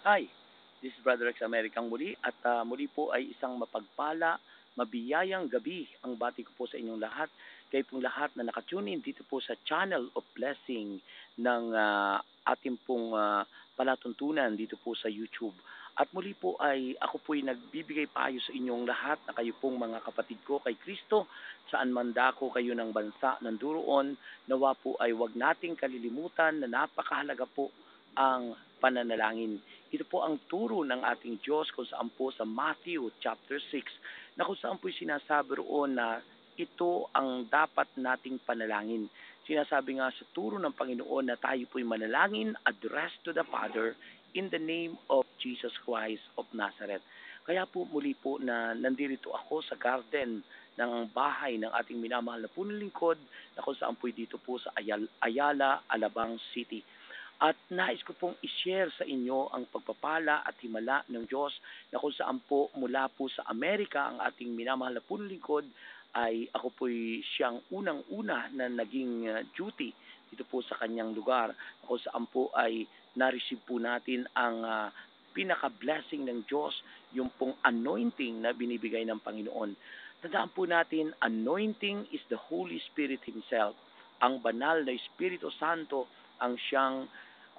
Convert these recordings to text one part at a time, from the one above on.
Hi, this is Brother Rex Americang muli at muli po ay isang mapagpala, mabiyayang gabi ang bati ko po sa inyong lahat. Kayo pong lahat na nakatunin dito po sa Channel of Blessing ng ating pong palatuntunan dito po sa YouTube. At muli po ay ako po'y nagbibigay payo sa inyong lahat na kayo pong mga kapatid ko kay Kristo, saan man dako kayo ng bansa ng duroon, nawa po ay wag nating kalilimutan na napakahalaga po ang pananalangin. Ito po ang turo ng ating Diyos kung saan po sa Matthew chapter 6 na kung saan po sinasabi roon na ito ang dapat nating panalangin. Sinasabi nga sa turo ng Panginoon na tayo po'y manalangin addressed to the Father in the name of Jesus Christ of Nazareth. Kaya po muli po na nandirito ako sa garden ng bahay ng ating minamahal na punong lingkod na kung saan po dito po sa Ayala, Alabang City. At nais ko pong i-share sa inyo ang pagpapala at himala ng Diyos na kung saan po mula po sa Amerika ang ating minamahal na punong lingkod ay ako po'y siyang unang-una na naging duty dito po sa kanyang lugar. Kung saan po ay na-receive po natin ang pinaka-blessing ng Diyos, yung pong anointing na binibigay ng Panginoon. Tandaan po natin, anointing is the Holy Spirit Himself. Ang banal na Espiritu Santo ang siyang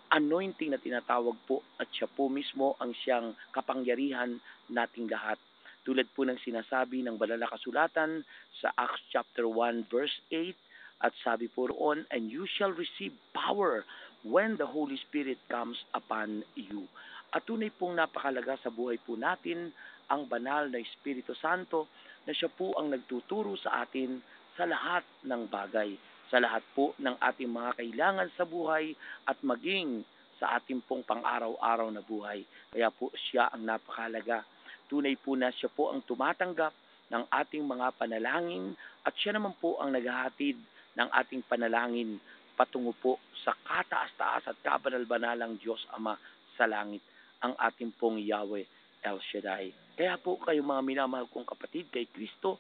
anointing na tinatawag po at siya po mismo ang siyang kapangyarihan nating lahat. Tulad po ng sinasabi ng banal na kasulatan sa Acts chapter 1 verse 8 at sabi po roon, and you shall receive power when the Holy Spirit comes upon you. At tunay pong napakalaga sa buhay po natin ang banal na Espiritu Santo na siya po ang nagtuturo sa atin sa lahat ng bagay, sa lahat po ng ating mga kailangan sa buhay at maging sa ating pong pang-araw-araw na buhay. Kaya po siya ang napakalaga. Tunay po na siya po ang tumatanggap ng ating mga panalangin at siya naman po ang naghahatid ng ating panalangin patungo po sa kataas-taas at kabanal-banalang Diyos Ama sa langit, ang ating pong Yahweh El Shaddai. Kaya po kayo mga minamahal kong kapatid kay Kristo,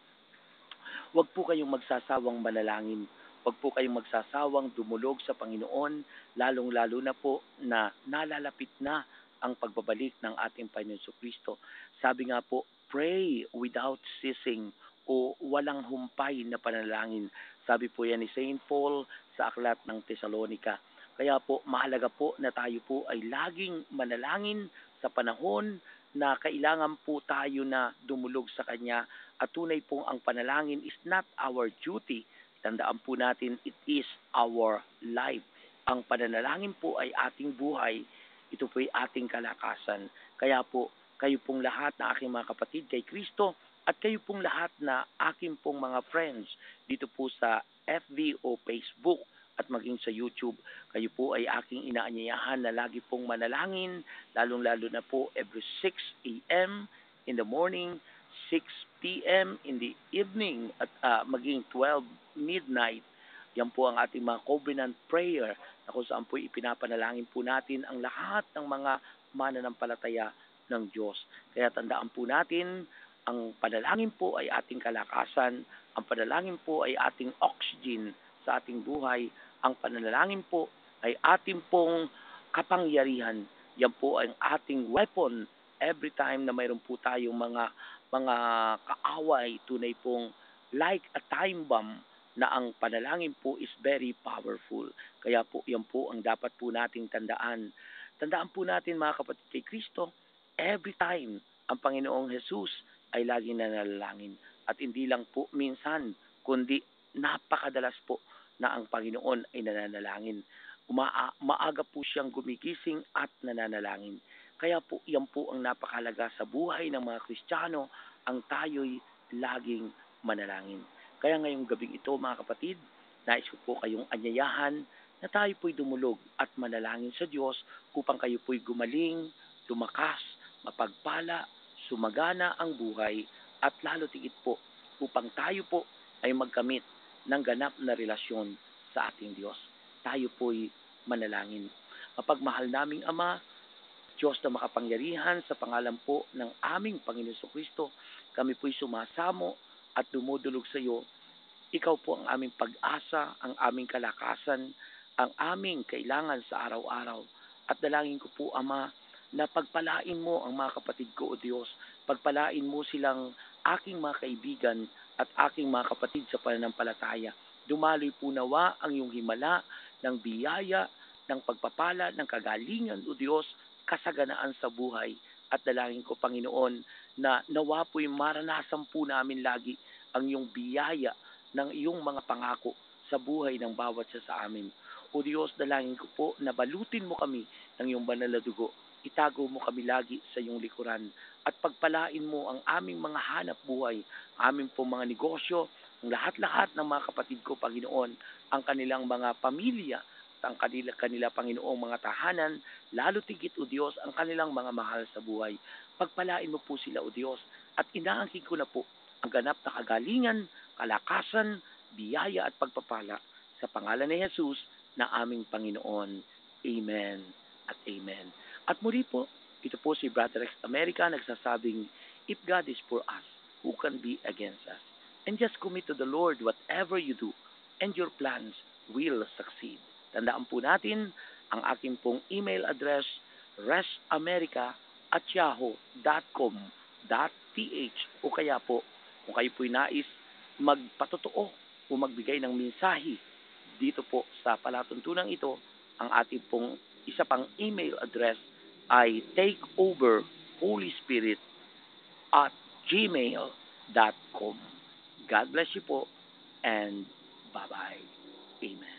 huwag po kayong magsasawang manalangin. Huwag po kayong magsasawang dumulog sa Panginoon, lalong-lalo na po na nalalapit na ang pagbabalik ng ating Panginoon Kristo. Sabi nga po, pray without ceasing o walang humpay na panalangin. Sabi po yan ni Saint Paul sa aklat ng Tesalonika. Kaya po mahalaga po na tayo po ay laging manalangin sa panahon na kailangan po tayo na dumulog sa Kanya at tunay pong ang panalangin is not our duty. Tandaan po natin, it is our life. Ang pananalangin po ay ating buhay. Ito po ay ating kalakasan. Kaya po, kayo pong lahat na aking mga kapatid kay Kristo at kayo pong lahat na aking pong mga friends dito po sa FB o Facebook at maging sa YouTube, kayo po ay aking inaanyayahan na lagi pong manalangin, lalong-lalo na po every 6 a.m. in the morning, 6 p.m. in the evening, at maging 12 midnight. Yan po ang ating mga covenant prayer na kung saan po ipinapanalangin po natin ang lahat ng mga mananampalataya ng Diyos. Kaya tandaan po natin, ang panalangin po ay ating kalakasan, ang panalangin po ay ating oxygen sa ating buhay, ang pananalangin po ay ating pong kapangyarihan. Yan po ang ating weapon every time na mayroon po tayong mga kaaway, tunay pong like a time bomb na ang panalangin po is very powerful. Kaya po yan po ang dapat po nating tandaan. Tandaan po natin mga kapatid kay Kristo, every time ang Panginoong Jesus ay laging nanalangin. At hindi lang po minsan, kundi napakadalas po na ang Panginoon ay nananalangin. Maaga po siyang gumigising at nananalangin. Kaya po yan po ang napakalaga sa buhay ng mga Kristiyano, ang tayo'y laging manalangin. Kaya ngayong gabing ito mga kapatid, nais ko po kayong anyayahan na tayo po'y dumulog at manalangin sa Diyos upang kayo po'y gumaling, lumakas, mapagpala, sumagana ang buhay at lalo tigit po upang tayo po ay magkamit ng ganap na relasyon sa ating Diyos. Tayo po'y manalangin. Mapagmahal naming Ama, Diyos na makapangyarihan, sa pangalan po ng aming Panginoon Kristo, kami po'y sumasamo at dumudulog sa iyo. Ikaw po ang aming pag-asa, ang aming kalakasan, ang aming kailangan sa araw-araw. At dalangin ko po, Ama, na pagpalain mo ang mga kapatid ko, O Diyos. Pagpalain mo silang aking mga kaibigan at aking mga kapatid sa pananampalataya. Dumaloy po nawa ang iyong himala ng biyaya, ng pagpapala, ng kagalingan, O Diyos, kasaganaan sa buhay. At dalangin ko, Panginoon, na nawa po'y maranasan po namin lagi ang iyong biyaya ng iyong mga pangako sa buhay ng bawat isa sa amin. O Diyos, dalangin ko po na balutin mo kami ng iyong banal na dugo. Itago mo kami lagi sa iyong likuran at pagpalain mo ang aming mga hanap buhay, aming po mga negosyo, ang lahat-lahat ng mga kapatid ko, Panginoon, ang kanilang mga pamilya, at ang kanila, Panginoong mga tahanan, lalo tigit, O Diyos, ang kanilang mga mahal sa buhay. Pagpalain mo po sila, O Diyos, at inaangkin ko na po ang ganap na kagalingan, kalakasan, biyaya at pagpapala sa pangalan ni Jesus na aming Panginoon. Amen at amen. At muli po, ito po si Brother X America nagsasabing, if God is for us, who can be against us? And just commit to the Lord whatever you do, and your plans will succeed. Tandaan po natin, ang aking pong email address, resamerica@yahoo.com.ph o kaya po, kung kayo po'y nais magpatotoo o magbigay ng mensahe dito po sa palatuntunang ito, ang ating pong isa pang email address ay takeoverholyspirit@gmail.com. God bless you po and bye-bye. Amen.